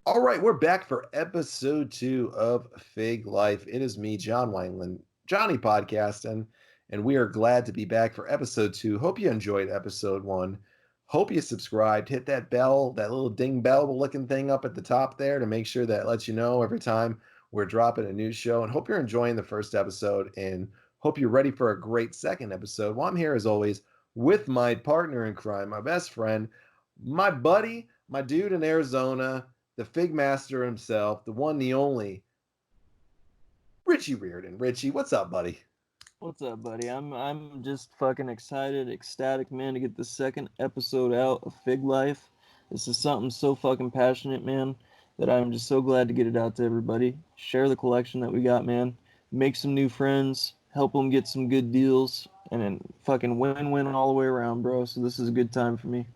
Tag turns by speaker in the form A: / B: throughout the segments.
A: All right, we're back for episode 2 of Fig Life. It is me, John Wineland, Johnny Podcasting, and we are glad to be back for episode 2. Hope you enjoyed episode 1. Hope you subscribed. Hit that bell, that little ding bell looking thing up at the top there to make sure that it lets you know every time we're dropping a new show. And hope you're enjoying the first episode and hope you're ready for a great second episode. Well, I'm here as always with my partner in crime, my best friend, my buddy, my dude in Arizona, the Fig Master himself, the one, the only, Richie Reardon. Richie, what's up, buddy?
B: What's up, buddy? I'm just fucking excited, ecstatic, man, to get the second episode out of Fig Life. This is something so fucking passionate, man, that I'm just so glad to get it out to everybody. Share the collection that we got, man. Make some new friends, help them get some good deals, and then fucking win-win all the way around, bro. So this is a good time for me.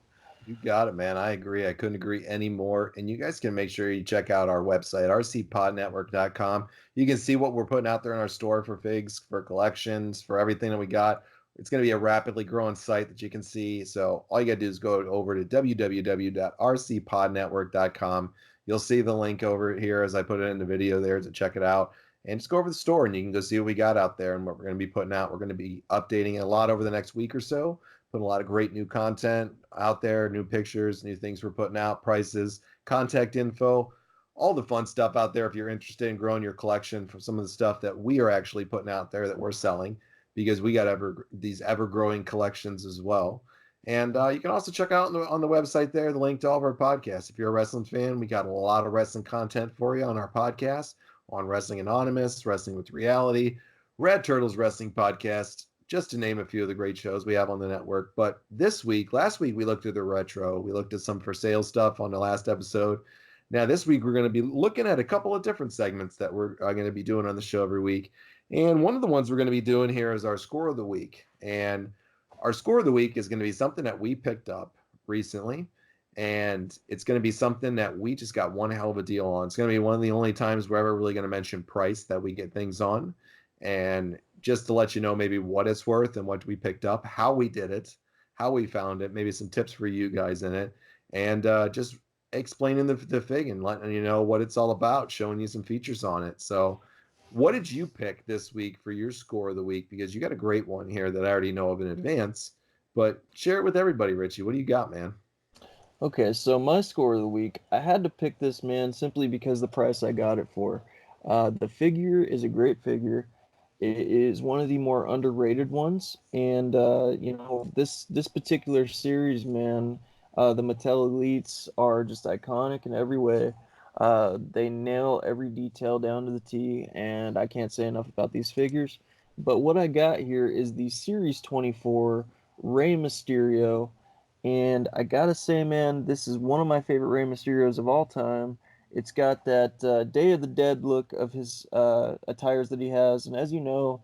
A: You got it, man. I agree. I couldn't agree anymore. And you guys can make sure you check out our website, rcpodnetwork.com. You can see what we're putting out there in our store for figs, for collections, for everything that we got. It's going to be a rapidly growing site that you can see. So all you got to do is go over to www.rcpodnetwork.com. You'll see the link over here as I put it in the video there to check it out. And just go over the store and you can go see what we got out there and what we're going to be putting out. We're going to be updating it a lot over the next week or so, putting a lot of great new content out there, new pictures, new things we're putting out, prices, contact info, all the fun stuff out there if you're interested in growing your collection for some of the stuff that we are actually putting out there that we're selling because we got these ever growing collections as well. And you can also check out on the website there the link to all of our podcasts. If you're a wrestling fan, we got a lot of wrestling content for you on our podcast on Wrestling Anonymous, Wrestling with Reality, Red Turtles Wrestling Podcast, just to name a few of the great shows we have on the network. But last week, we looked at the retro. We looked at some for sale stuff on the last episode. Now, this week, we're going to be looking at a couple of different segments that we're going to be doing on the show every week. And one of the ones we're going to be doing here is our score of the week. And our score of the week is going to be something that we picked up recently. And it's going to be something that we just got one hell of a deal on. It's going to be one of the only times we're ever really going to mention price that we get things on. And just to let you know maybe what it's worth and what we picked up, how we did it, how we found it, maybe some tips for you guys in it, and just explaining the fig and letting you know what it's all about, showing you some features on it. So, what did you pick this week for your score of the week? Because you got a great one here that I already know of in advance, but share it with everybody, Richie. What do you got, man?
B: Okay, so my score of the week, I had to pick this, man, simply because the price I got it for. The figure is a great figure. It is one of the more underrated ones, and this particular series, man, the Mattel Elites are just iconic in every way. They nail every detail down to the T, and I can't say enough about these figures. But what I got here is the Series 24 Rey Mysterio, and I gotta say, man, this is one of my favorite Rey Mysterios of all time. It's got that Day of the Dead look of his attires that he has, and as you know,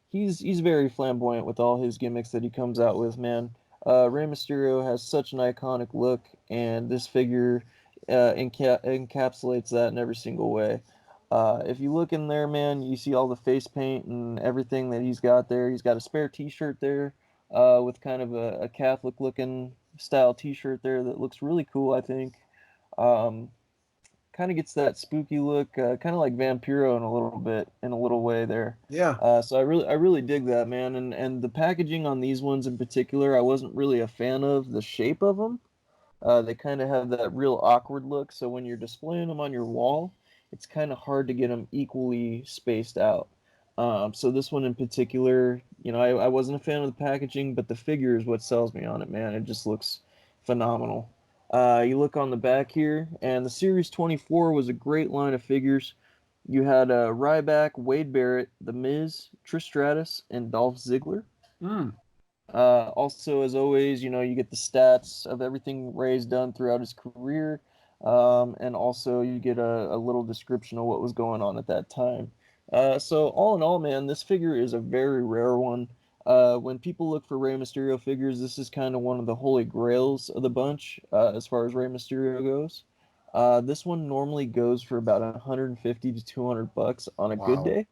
B: he's very flamboyant with all his gimmicks that he comes out with. Man, Rey Mysterio has such an iconic look, and this figure encapsulates that in every single way. If you look in there, man, you see all the face paint and everything that he's got there. He's got a spare T-shirt there with kind of a Catholic-looking style T-shirt there that looks really cool. I think. Um, Kind of gets that spooky look, kind of like Vampiro in a little way there.
A: Yeah.
B: So I really dig that, man. And the packaging on these ones in particular, I wasn't really a fan of the shape of them. They kind of have that real awkward look. So when you're displaying them on your wall, it's kind of hard to get them equally spaced out. So this one in particular, I wasn't a fan of the packaging, but the figure is what sells me on it, man. It just looks phenomenal. You look on the back here, and the Series 24 was a great line of figures. You had Ryback, Wade Barrett, The Miz, Trish Stratus, and Dolph Ziggler.
A: Mm.
B: Also, as always, you get the stats of everything Ray's done throughout his career, and also you get a little description of what was going on at that time. So, all in all, man, this figure is a very rare one. When people look for Rey Mysterio figures, this is kind of one of the holy grails of the bunch as far as Rey Mysterio goes. This one normally goes for about 150 to 200 bucks on a good
A: Wow.
B: day.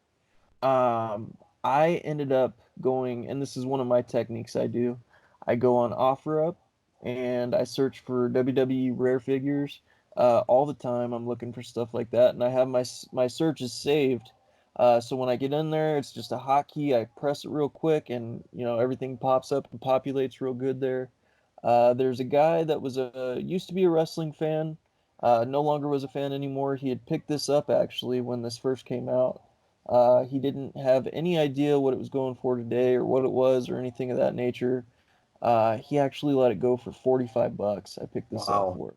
B: I ended up going, and this is one of my techniques I do. I go on OfferUp and I search for WWE rare figures. all the time. I'm looking for stuff like that, and I have my searches saved. So when I get in there, it's just a hotkey. I press it real quick, and everything pops up and populates real good there. There's a guy that was used to be a wrestling fan, no longer was a fan anymore. He had picked this up actually when this first came out. He didn't have any idea what it was going for today or what it was or anything of that nature. He actually let it go for 45 bucks. I picked this up
A: Wow.
B: for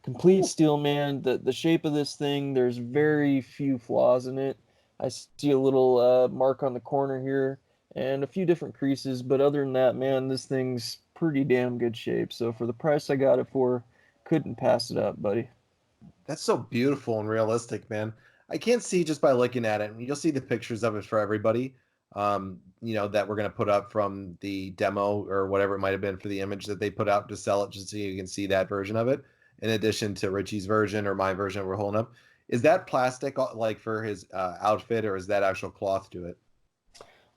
B: complete steel, man. The shape of this thing, there's very few flaws in it. I see a little mark on the corner here and a few different creases, but other than that, man, this thing's pretty damn good shape. So for the price I got it for, couldn't pass it up, buddy.
A: That's so beautiful and realistic, man. I can't see just by looking at it. And you'll see the pictures of it for everybody. That we're gonna put up from the demo or whatever it might have been for the image that they put out to sell it, just so you can see that version of it. In addition to Richie's version or my version we're holding up. Is that plastic like for his outfit, or is that actual cloth to it?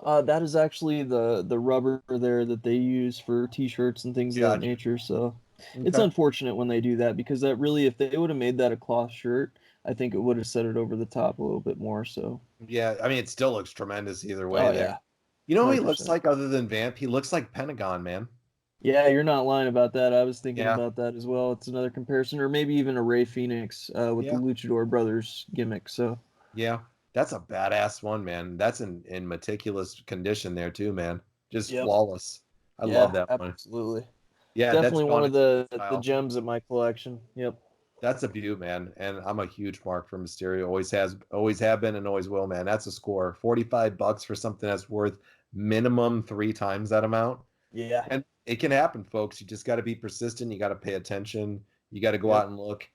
B: That is actually the rubber there that they use for t-shirts and things of that
A: Gotcha.
B: nature. So it's
A: Okay.
B: unfortunate when they do that because that really, if they would have made that a cloth shirt, I think it would have set it over the top a little bit more. So,
A: Yeah, I mean, it still looks tremendous either way
B: oh
A: there.
B: yeah,
A: You know who he looks
B: 100%.
A: like other than Vamp? He looks like Pentagon, man.
B: Yeah, you're not lying about that. I was thinking
A: Yeah,
B: about that as well. It's another comparison, or maybe even a Ray Phoenix with the
A: yeah,
B: Luchador Brothers gimmick. So,
A: yeah. That's a badass one, man. That's in meticulous condition there too, man. Just
B: yep,
A: flawless. I love
B: yeah,
A: that one.
B: absolutely.
A: Yeah, that's
B: Definitely one
A: gone
B: of
A: its own
B: the
A: style.
B: gems of my collection. Yep.
A: That's a beaut, man. And I'm a huge mark for Mysterio. Always have been, and always will, man. That's a score. 45 bucks for something that's worth minimum three times that amount.
B: Yeah.
A: And it can happen, folks. You just got to be persistent. You got to pay attention. You got to go
B: Yep.
A: out and look.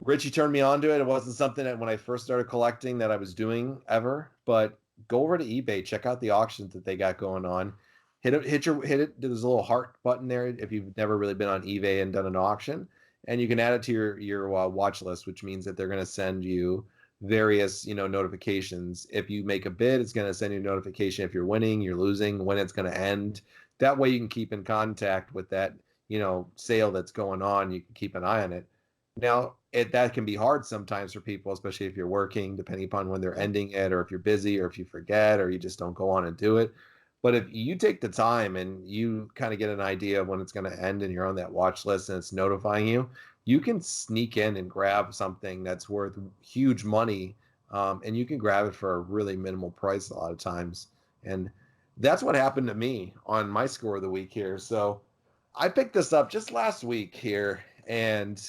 A: Richie turned me on to it. It wasn't something that when I first started collecting that I was doing ever, but go over to eBay, check out the auctions that they got going on. Hit it. There's a little heart button there if you've never really been on eBay and done an auction, and you can add it to your watch list, which means that they're going to send you various notifications. If you make a bid, it's going to send you a notification if you're winning, you're losing, when it's going to end. That way you can keep in contact with that sale that's going on. You can keep an eye on it. Now, that can be hard sometimes for people, especially if you're working, depending upon when they're
B: Yep.
A: ending it, or if you're busy, or if you forget, or you just don't go on and do it. But if you take the time and you kind of get an idea of when it's going to end and you're on that watch list and it's notifying you, you can sneak in and grab something that's worth huge money. And you can grab it for a really minimal price a lot of times. And that's what happened to me on my score of the week here. So I picked this up just last week here, and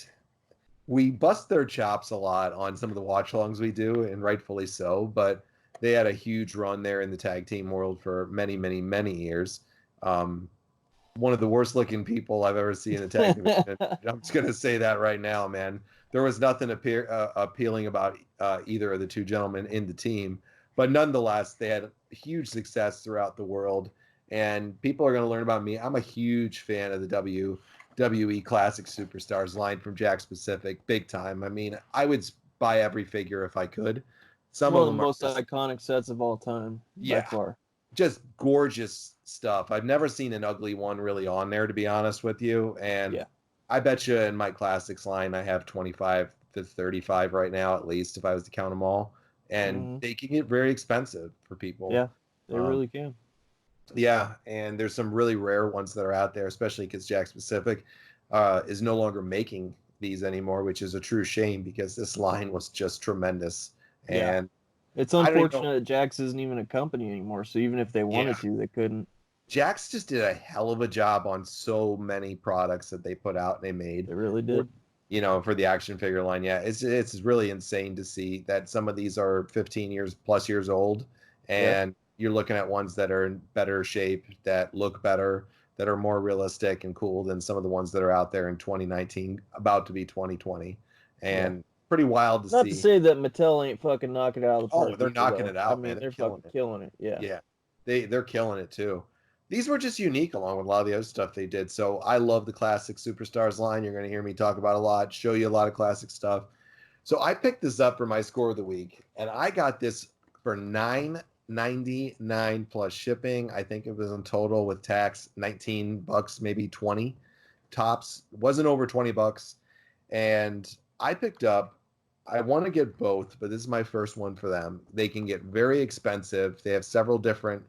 A: we bust their chops a lot on some of the watch alongs we do, and rightfully so. But they had a huge run there in the tag team world for many, many, many years. Um, One of the worst looking people I've ever seen in the tag division. I'm just gonna say that right now, man. There was nothing appealing about either of the two gentlemen in the team, but nonetheless, they had huge success throughout the world, and people are going to learn about me. I'm a huge fan of the WWE Classic Superstars line from Jack Pacific, big time. I mean, I would buy every figure if I could. Some
B: One
A: of
B: of the
A: them are
B: most
A: just,
B: iconic sets of all time, by
A: yeah,
B: far.
A: just gorgeous stuff. I've never seen an ugly one really on there, to be honest with you. And
B: Yeah.
A: I bet you in my classics line, I have 25 to 35 right now, at least, if I was to count them all. And
B: Hmm.
A: they can get very expensive for people.
B: Yeah. They
A: Um,
B: really can.
A: yeah, and there's some really rare ones that are out there, especially because Jack Pacific is no longer making these anymore, which is a true shame because this line was just tremendous.
B: Yeah.
A: And
B: It's
A: I don't even know.
B: unfortunate that Jax isn't even a company anymore. So even if they
A: Yeah,
B: wanted to, they couldn't.
A: Jax just did a hell of a job on so many products that they put out and they made
B: They really
A: for,
B: did.
A: for the action figure line. Yeah, it's really insane to see that some of these are 15 years plus years old,
B: Yeah.
A: and you're looking at ones that are in better shape, that look better, that are more realistic and cool than some of the ones that are out there in 2019, about to be 2020,
B: Yeah.
A: and pretty wild to
B: Not to
A: see.
B: say that Mattel ain't fucking knocking it out of the
A: Oh,
B: park
A: they're
B: either,
A: knocking
B: though.
A: it
B: I
A: out, man.
B: mean,
A: They're
B: they're
A: killing
B: fucking
A: it.
B: killing it. Yeah.
A: Yeah, they're killing it too. These were just unique along with a lot of the other stuff they did. So I love the classic superstars line. You're going to hear me talk about a lot, show you a lot of classic stuff. So I picked this up for my score of the week, and I got this for $9.99 plus shipping. I think it was in total with tax $19, maybe 20 tops. It wasn't over $20. And I picked up, I want to get both, but this is my first one for them. They can get very expensive. They have several different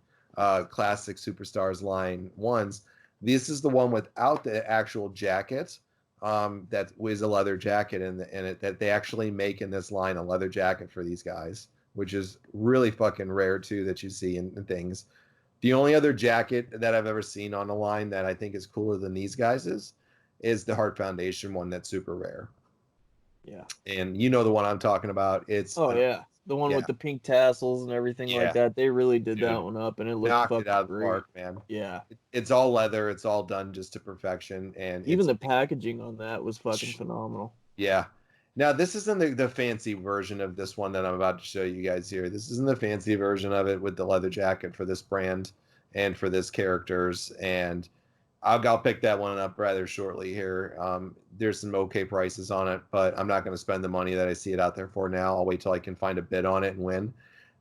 A: classic superstars line ones. This is the one without the actual jacket. That was a leather jacket in it that they actually make in this line, a leather jacket for these guys, which is really fucking rare too that you see in things. The only other jacket that I've ever seen on a line that I think is cooler than these guys is the Heart Foundation one that's super rare.
B: Yeah.
A: And you know the one I'm talking about. It's
B: Oh
A: an
B: yeah, the one
A: yeah,
B: with the pink tassels and everything like
A: yeah,
B: that. They really did
A: dude,
B: that one up, and it looked
A: knocked it
B: fucking
A: out of the
B: great.
A: park, man.
B: Yeah.
A: It's all leather. It's all done just to perfection, and
B: Even
A: it's
B: the packaging on that was fucking phenomenal.
A: yeah. Now this isn't the fancy version of this one that I'm about to show you guys here. This isn't the fancy version of it with the leather jacket for this brand and for this characters. And I'll pick that one up rather shortly here. There's some okay prices on it, but I'm not going to spend the money that I see it out there for now. I'll wait till I can find a bid on it and win.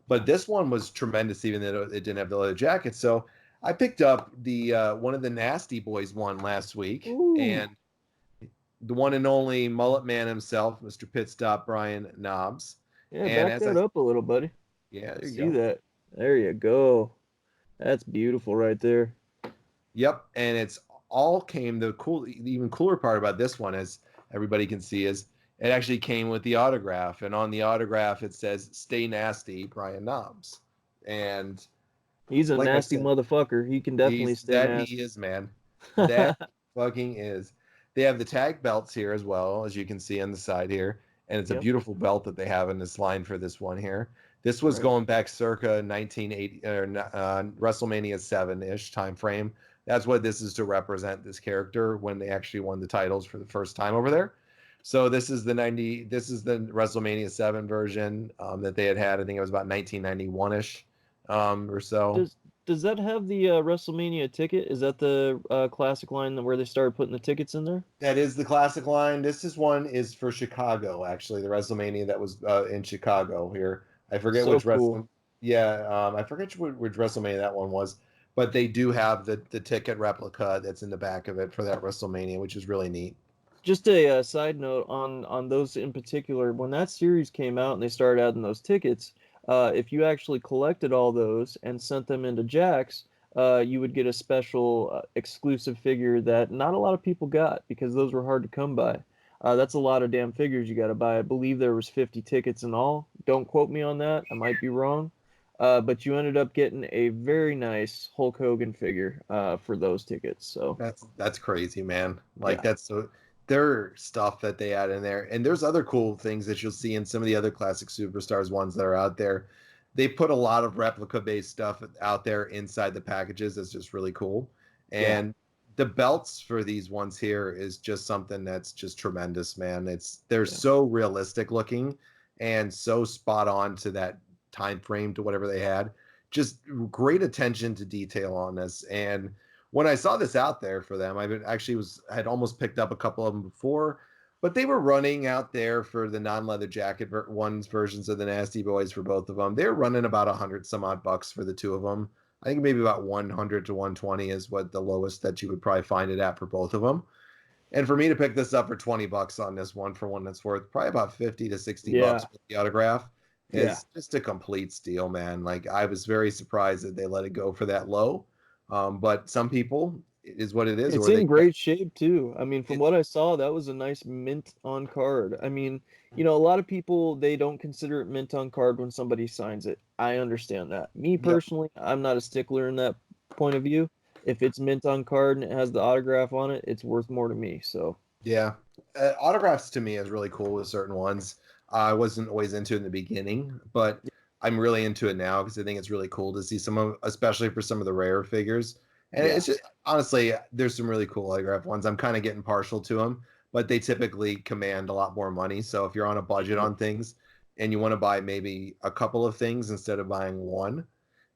A: But this one was tremendous, even though it didn't have the leather jacket. So I picked up the one of the Nasty Boys one last week,
B: Ooh.
A: and the one and only Mullet Man himself, Mr. Pit Stop Brian Knobs.
B: Yeah,
A: And
B: back
A: as
B: that
A: I,
B: up a little, buddy.
A: yeah, there you
B: See
A: go.
B: that? There you go. That's beautiful right there.
A: Yep, and it's all came. The even cooler part about this one, as everybody can see, is it actually came with the autograph, and on the autograph it says "Stay Nasty, Brian Knobs," and
B: He's a
A: like I
B: nasty
A: said,
B: motherfucker. He can definitely stay
A: he
B: nasty.
A: is, man. That fucking is. They have the tag belts here as well, as you can see on the side here, and it's a
B: Yep.
A: beautiful belt that they have in this line for this one here. This was
B: Right.
A: going back circa 1980 or WrestleMania 7-ish time frame. That's what this is to represent this character when they actually won the titles for the first time over there. So this is the 90. This is the WrestleMania 7 version that they had. I think it was about 1991-ish or so.
B: Does does that have the WrestleMania ticket? Is that the classic line where they started putting the tickets in there?
A: That is the classic line. This is one is for Chicago, actually, the WrestleMania that was in Chicago here. I forget
B: So
A: which
B: cool.
A: wrestling. Yeah, I forget which WrestleMania that one was, but they do have the ticket replica that's in the back of it for that WrestleMania, which is really neat.
B: Just a side note on those in particular. When that series came out and they started adding those tickets, if you actually collected all those and sent them into Jack's, you would get a special exclusive figure that not a lot of people got because those were hard to come by. That's a lot of damn figures you got to buy. I believe there was 50 tickets in all. Don't quote me on that. I might be wrong. But you ended up getting a very nice Hulk Hogan figure for those tickets. So
A: That's crazy, man. Like
B: yeah,
A: that's so their stuff that they add in there. And there's other cool things that you'll see in some of the other classic superstars ones that are out there. They put a lot of replica based stuff out there inside the packages that's just really cool.
B: yeah,
A: And the belts for these ones here is just something that's just tremendous, man. They're
B: yeah.
A: so realistic looking and so spot on to that time frame to whatever they had. Just great attention to detail on this. And when I saw this out there for them, I had almost picked up a couple of them before, but they were running out there for the non-leather jacket ones versions of the Nasty Boys for both of them. They're running about 100 some odd bucks for the two of them. I think maybe about 100 to 120 is what the lowest that you would probably find it at for both of them. And for me to pick this up for 20 bucks on this one for one that's worth probably about 50 to 60 bucks
B: Yeah,
A: with the autograph
B: yeah.
A: is just a complete steal, man. Like I was very surprised that they let it go for that low. But some people it is what it is,
B: It's
A: or they
B: in
A: get
B: great shape too. I mean, from
A: it.
B: what I saw, that was a nice mint on card. I mean, a lot of people they don't consider it mint on card when somebody signs it. I understand that. Me
A: Yep.
B: personally, I'm not a stickler in that point of view. If it's mint on card and it has the autograph on it, it's worth more to me. So,
A: Yeah. Autographs to me is really cool with certain ones. I wasn't always into it in the beginning, but I'm really into it now because I think it's really cool to see some of, especially for some of the rare figures. And
B: yeah,
A: it's just honestly, there's some really cool autograph ones. I'm kind of getting partial to them, but they typically command a lot more money. So if you're on a budget
B: sure.
A: on things and you want to buy maybe a couple of things instead of buying one,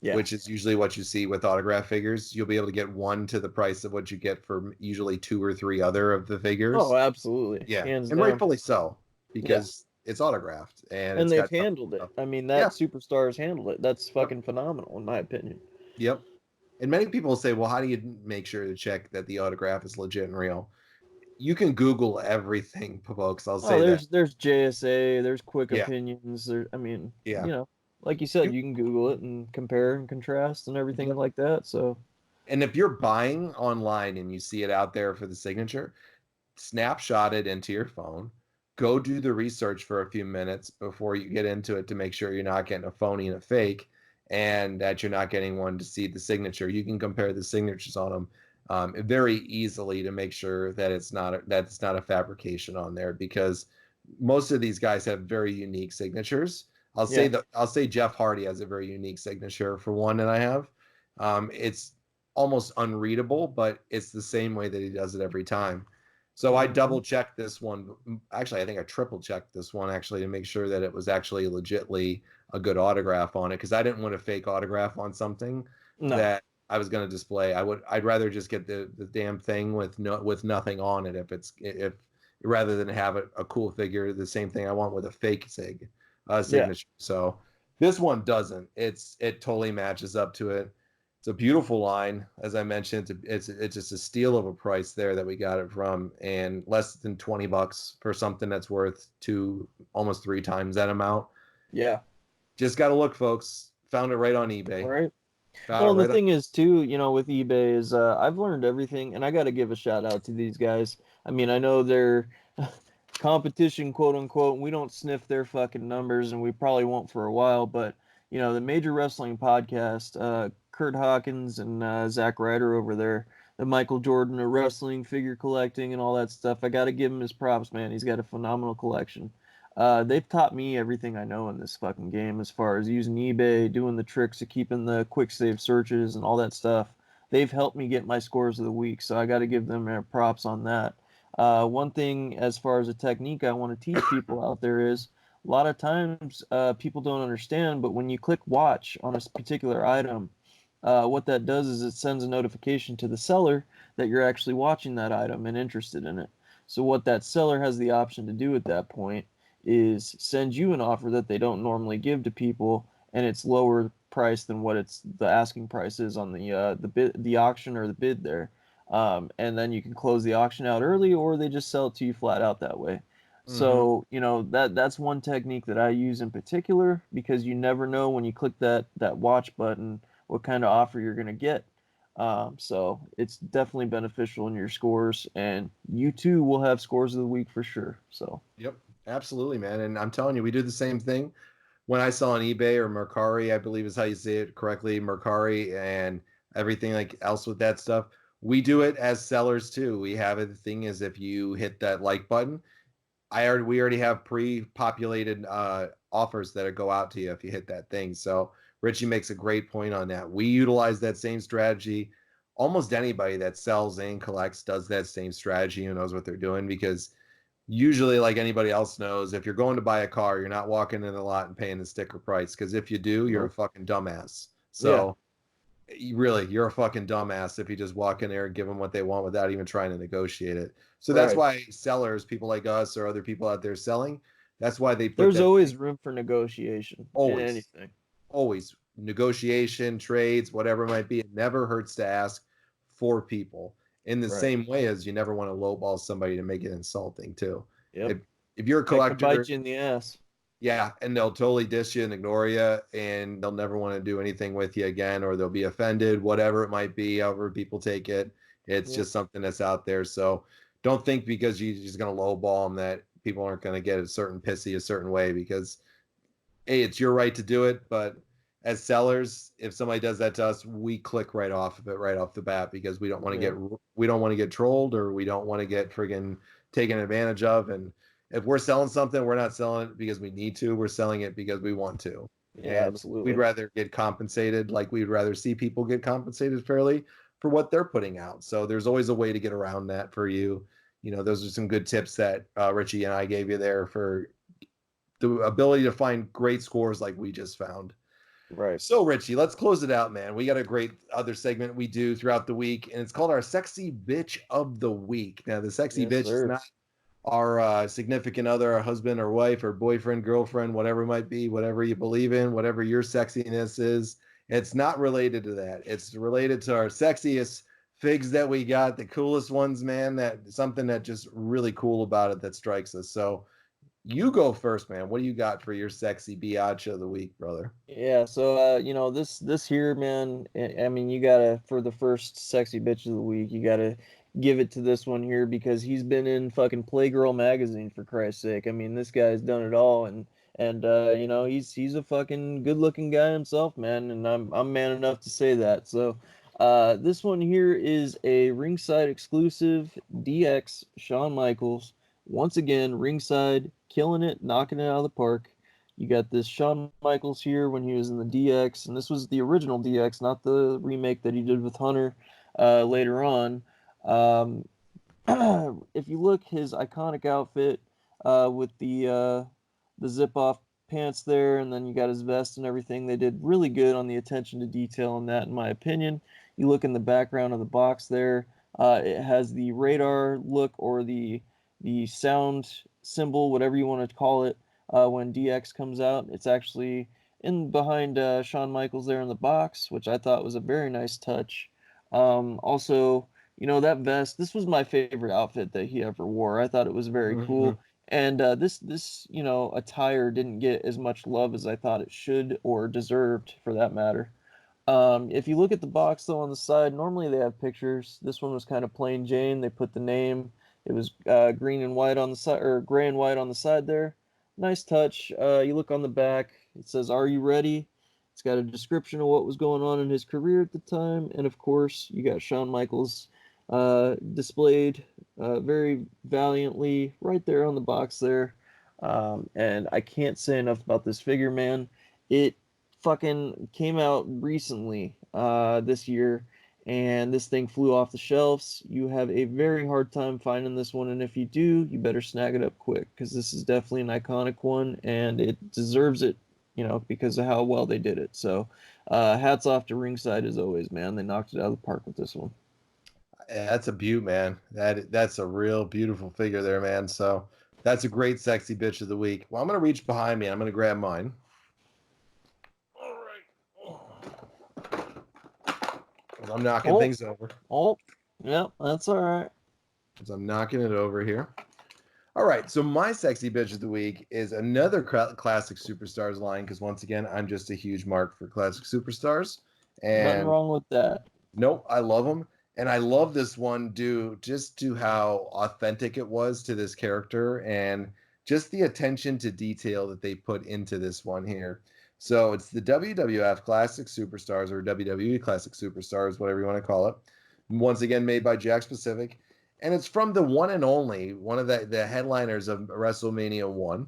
B: Yeah.
A: which is usually what you see with autograph figures, you'll be able to get one to the price of what you get for usually two or three other of the
B: Oh,
A: figures.
B: absolutely.
A: Yeah,
B: Hands
A: and
B: down.
A: rightfully so
B: Yeah.
A: because it's autographed and
B: And
A: it's
B: they've
A: got some
B: handled it.
A: stuff.
B: I mean, that
A: Yeah,
B: superstar's handled it. That's
A: yep,
B: fucking phenomenal in my opinion.
A: yep. And many people say, well, how do you make sure to check that the autograph is legit and real? you can Google everything, folks. I'll
B: Oh,
A: say that.
B: there's JSA, there's quick
A: Yeah,
B: opinions. I mean,
A: yeah.
B: like you said, you can Google it and compare and contrast and everything
A: Yep.
B: like that. So
A: And if you're buying online and you see it out there for the signature, snapshot it into your phone. Go do the research for a few minutes before you get into it to make sure you're not getting a phony and a fake, and that you're not getting one to see the signature. You can compare the signatures on them very easily to make sure that it's not a fabrication on there, because most of these guys have very unique signatures.
B: yeah,
A: I'll say Jeff Hardy has a very unique signature for one that I have. It's almost unreadable, but it's the same way that he does it every time. So I
B: hmm
A: double checked this one. Actually, I think I triple checked this one actually to make sure that it was actually legitly a good autograph on it, because I didn't want a fake autograph on something
B: no,
A: that I was going to display. I'd rather just get the damn thing with nothing on it, if rather than have a cool figure. The same thing I want with a fake
B: yeah,
A: signature. So this one doesn't. It totally matches up to it. It's a beautiful line, as I mentioned. It's just a steal of a price there that we got it from, and less than $20 for something that's worth almost three times that amount.
B: yeah,
A: Just got to look, folks. Found it right on eBay.
B: right.
A: Found
B: Well,
A: it
B: and the
A: right on.
B: thing is too, with eBay is I've learned everything, and I got to give a shout out to these guys. I mean, I know they're competition, quote unquote. And we don't sniff their fucking numbers, and we probably won't for a while. But the Major Wrestling Podcast, Kurt Hawkins and Zach Ryder over there, the Michael Jordan of wrestling figure collecting and all that stuff. I got to give him his props, man. He's got a phenomenal collection. They've taught me everything I know in this fucking game as far as using eBay, doing the tricks of keeping the quick save searches and all that stuff. They've helped me get my scores of the week, so I got to give them their props on that. One thing as far as a technique I want to teach people out there is a lot of times people don't understand, but when you click watch on a particular item, what that does is it sends a notification to the seller that you're actually watching that item and interested in it. So what that seller has the option to do at that point is send you an offer that they don't normally give to people, and it's lower price than what it's the asking price is on the auction or the bid there. And then you can close the auction out early, or they just sell it to you flat out that way.
A: Mm-hmm.
B: So that's one technique that I use in particular, because you never know when you click that watch button what kind of offer you're gonna get. So it's definitely beneficial in your scores, and you too will have scores of the week for sure. So
A: Yep, absolutely, man. And I'm telling you, we do the same thing. When I sell on eBay or Mercari, I believe is how you say it correctly, Mercari, and everything like else with that stuff. We do it as sellers too. We have it. The thing is, if you hit that like button, we already have pre-populated offers that go out to you if you hit that thing. So Richie makes a great point on that. We utilize that same strategy. Almost anybody that sells and collects does that same strategy and knows what they're doing, because usually, like anybody else knows, if you're going to buy a car, you're not walking in the lot and paying the sticker price, because if you do, you're a
B: nope.
A: fucking dumbass.
B: Yeah,
A: So really, you're a fucking dumbass if you just walk in there and give them what they want without even trying to negotiate it. So that's
B: right.
A: why sellers, people like us or other people out there selling, that's why they put
B: There's
A: that thing
B: always room for negotiation in
A: always,
B: anything.
A: always negotiation, trades, whatever it might be. It never hurts to ask for people, in the
B: Right.
A: same way as you never want to lowball somebody to make it insulting too.
B: Yep.
A: If if you're a
B: That could bite
A: collector,
B: you in the ass.
A: yeah, and they'll totally diss you and ignore you, and they'll never want to do anything with you again, or they'll be offended, whatever it might be, however people take it. It's
B: Yep.
A: just something that's out there. So don't think because you're just going to lowball them that people aren't going to get a certain pissy a certain way, because hey, it's your right to do it. But as sellers, if somebody does that to us, we click right off of it right off the bat, because
B: Yep.
A: we don't want to get trolled, or we don't want to get friggin' taken advantage of. And if we're selling something, we're not selling it because we need to. We're selling it because we want to.
B: Yeah,
A: And we'd
B: absolutely.
A: rather get compensated, like we'd rather see people get compensated fairly for what they're putting out. So there's always a way to get around that for you. Those are some good tips that Richie and I gave you there for the ability to find great scores like we just found.
B: Right.
A: So, Richie, let's close it out, man. We got a great other segment we do throughout the week, and it's called our Sexy Bitch of the Week. Now, the sexy
B: Yes,
A: bitch is
B: sir.
A: not our significant other, our husband or wife or boyfriend, girlfriend, whatever it might be, whatever you believe in, whatever your sexiness is. It's not related to that. It's related to our sexiest figs that we got, the coolest ones, man. That something that just really cool about it that strikes us. So you go first, man. What do you got for your sexy biatch of the week, brother?
B: Yeah, so this here, man. I mean, you gotta for the first sexy bitch of the week, you gotta give it to this one here because he's been in fucking Playgirl magazine for Christ's sake. I mean, this guy's done it all, and he's a fucking good looking guy himself, man, and I'm man enough to say that. So, this one here is a ringside exclusive DX Shawn Michaels. Once again, ringside, killing it, knocking it out of the park. You got this Shawn Michaels here when he was in the DX, and this was the original DX, not the remake that he did with Hunter later on. Um, if you look, his iconic outfit with the zip off pants there, and then you got his vest and everything. They did really good on the attention to detail in that, in my opinion. You look in the background of the box there, it has the radar look or the sound symbol, whatever you want to call it, when DX comes out. It's actually in behind Shawn Michaels there in the box, which I thought was a very nice touch. Also, that vest. This was my favorite outfit that he ever wore. I thought it was very
A: Hmm.
B: cool. And this attire didn't get as much love as I thought it should or deserved, for that matter. If you look at the box though on the side, normally they have pictures. This one was kind of plain Jane. They put the name. It was green and white on the side, or gray and white on the side there. Nice touch. You look on the back. It says, "Are you ready?" It's got a description of what was going on in his career at the time, and of course, you got Shawn Michaels displayed very valiantly right there on the box there. And I can't say enough about this figure, man. It fucking came out recently this year, and this thing flew off the shelves. You have a very hard time finding this one, and if you do, you better snag it up quick because this is definitely an iconic one, and it deserves it, because of how well they did it. So, hats off to Ringside as always, man. They knocked it out of the park with this one.
A: Yeah, that's a beaut, man. That's a real beautiful figure there, man. So that's a great sexy bitch of the week. Well, I'm gonna reach behind me. I'm gonna grab mine. All right. 'Cause I'm knocking
B: Oh,
A: things over.
B: oh, yeah, that's all right.
A: As I'm knocking it over here. All right. So my sexy bitch of the week is another classic superstars line because once again, I'm just a huge mark for classic superstars.
B: Nothing
A: And
B: wrong with that.
A: nope, I love them. And I love this one due just to how authentic it was to this character and just the attention to detail that they put into this one here. So it's the WWF Classic Superstars or WWE Classic Superstars, whatever you want to call it. Once again, made by Jack Pacific. And it's from the one and only, one of the headliners of WrestleMania 1.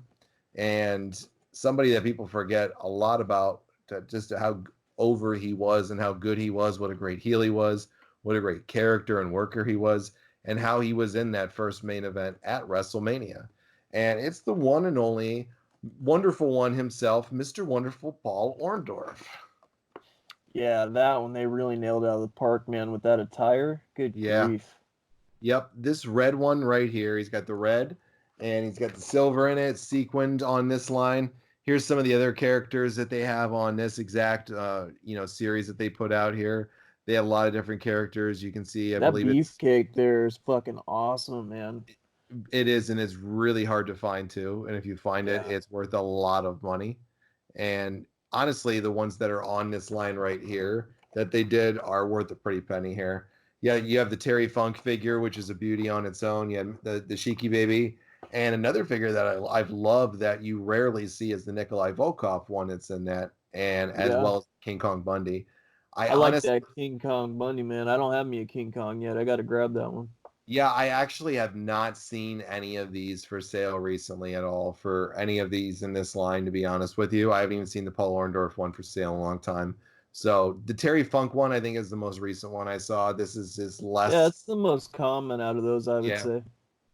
A: And somebody that people forget a lot about, just how over he was and how good he was, what a great heel he was, what a great character and worker he was, and how he was in that first main event at WrestleMania. And it's the one and only wonderful one himself, Mr. Wonderful Paul Orndorff.
B: Yeah, that one they really nailed out of the park, man, with that attire. Good
A: Yeah.
B: grief.
A: Yep. This red one right here, he's got the red and he's got the silver in it, sequined on this line. Here's some of the other characters that they have on this exact series that they put out here. They have a lot of different characters. You can see, I
B: That
A: believe
B: beefcake there is fucking awesome, man.
A: it is, and it's really hard to find too. And if you find it,
B: Yeah.
A: it's worth a lot of money. And honestly, the ones that are on this line right here that they did are worth a pretty penny here. Yeah, you have the Terry Funk figure, which is a beauty on its own. You have the Shiki baby, and another figure that I've loved that you rarely see is the Nikolai Volkov one that's in that, and as
B: Yeah.
A: well as King Kong Bundy. I
B: I like
A: honestly,
B: that King Kong Bundy, man. I don't have me a King Kong yet. I gotta grab that one.
A: yeah, I actually have not seen any of these for sale recently at all. For any of these in this line, to be honest with you, I haven't even seen the Paul Orndorff one for sale in a long time. So the Terry Funk one, I think, is the most recent one I saw. This is his
B: Yeah,
A: less,
B: it's the most common out of those, I would
A: yeah,
B: say.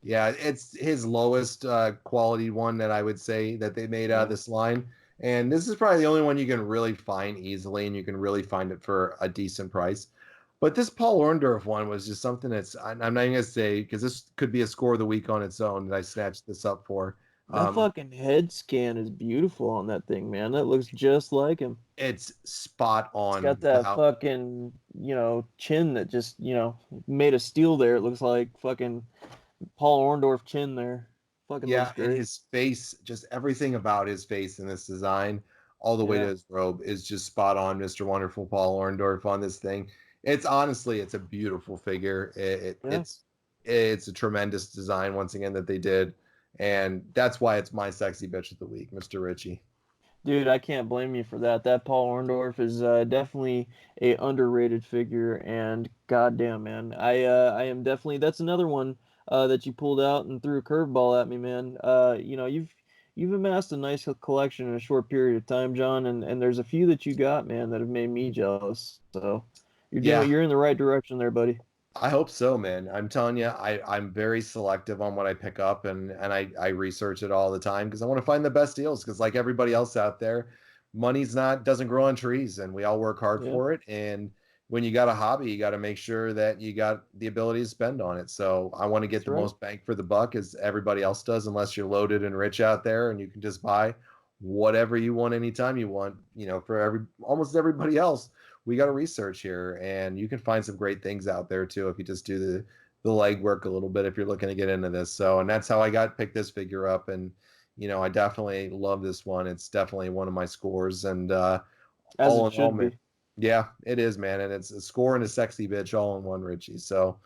A: yeah, it's his lowest quality one that I would say that they made out of
B: Yeah.
A: this line. And this is probably the only one you can really find easily, and you can really find it for a decent price. But this Paul Orndorff one was just something I'm not even gonna say because this could be a score of the week on its own that I snatched this up for.
B: That fucking head scan is beautiful on that thing, man. That looks just like him.
A: It's spot
B: It's got
A: on.
B: that
A: Wow.
B: fucking, chin that just, made of steel there. It looks like fucking Paul Orndorff chin there. Fucking looks
A: Yeah, and
B: great.
A: his face, just everything about his face in this design, all the way to
B: Yeah.
A: his robe, is just spot on. Mr. Wonderful Paul Orndorff on this thing. It's honestly, it's a beautiful figure.
B: Yeah.
A: It's a tremendous design once again that they did, and that's why it's my sexy bitch of the week, Mr. Ritchie.
B: Dude, I can't blame you for that. That Paul Orndorff is definitely a underrated figure, and goddamn, man, I am definitely that's another one that you pulled out and threw a curveball at me, man. You've amassed a nice collection in a short period of time, John, and there's a few that you got, man, that have made me jealous. So
A: Yeah,
B: you're in the right direction there, buddy.
A: I hope so, man. I'm telling you, I'm very selective on what I pick up, and I research it all the time because I want to find the best deals. Because like everybody else out there, money's not doesn't grow on trees, and we all work hard
B: Yeah,
A: for it. And when you got a hobby, you got to make sure that you got the ability to spend on it. So I want to get
B: that's
A: the
B: right.
A: most bang for the buck as everybody else does, unless you're loaded and rich out there and you can just buy whatever you want anytime you want. For almost everybody else, we got to research here, and you can find some great things out there too if you just do the legwork a little bit if you're looking to get into this. So, and that's how I got picked this figure up, and I definitely love this one. It's definitely one of my scores, and
B: As
A: all
B: it
A: in all,
B: should
A: man,
B: be.
A: yeah, it is, man, and it's a score and a sexy bitch all in one, Richie. So,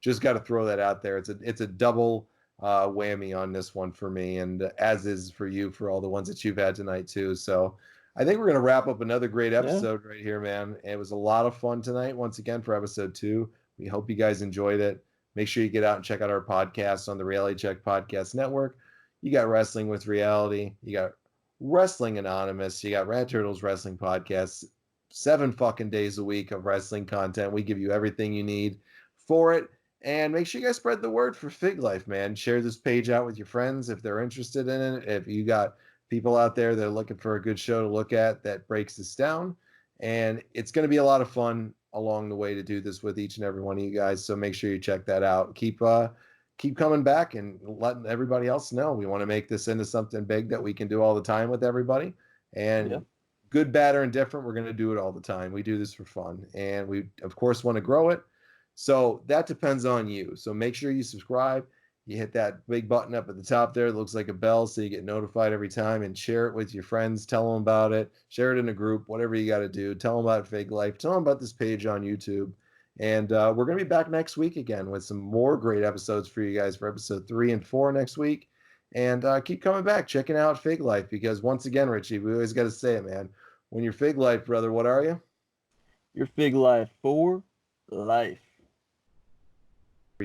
A: just got to throw that out there. It's a double whammy on this one for me, and as is for you for all the ones that you've had tonight too. So I think we're gonna wrap up another great
B: Yeah,
A: episode right here, man. It was a lot of fun tonight once again for episode 2. We hope you guys enjoyed it. Make sure you get out and check out our podcast on the Reality Check Podcast Network. You got Wrestling with Reality, you got Wrestling Anonymous, you got Rat Turtles Wrestling Podcast. 7 fucking days a week of wrestling content. We give you everything you need for it. And make sure you guys spread the word for Fig Life, man. Share this page out with your friends if they're interested in it. If you got people out there that are looking for a good show to look at that breaks this down. And it's going to be a lot of fun along the way to do this with each and every one of you guys. So make sure you check that out. Keep coming back and letting everybody else know. We want to make this into something big that we can do all the time with everybody.
B: yeah.
A: And good, bad, or indifferent, we're going to do it all the time. We do this for fun. And we, of course, want to grow it. So that depends on you. So make sure you subscribe. You hit that big button up at the top there. It looks like a bell so you get notified every time, and share it with your friends. Tell them about it. Share it in a group, whatever you got to do. Tell them about Fake Life. Tell them about this page on YouTube. And we're going to be back next week again with some more great episodes for you guys for episode 3 and 4 next week. And keep coming back, checking out Fake Life, because once again, Richie, we always got to say it, man. When you're Fig Life, brother, what are you?
B: Your Fig Life for life.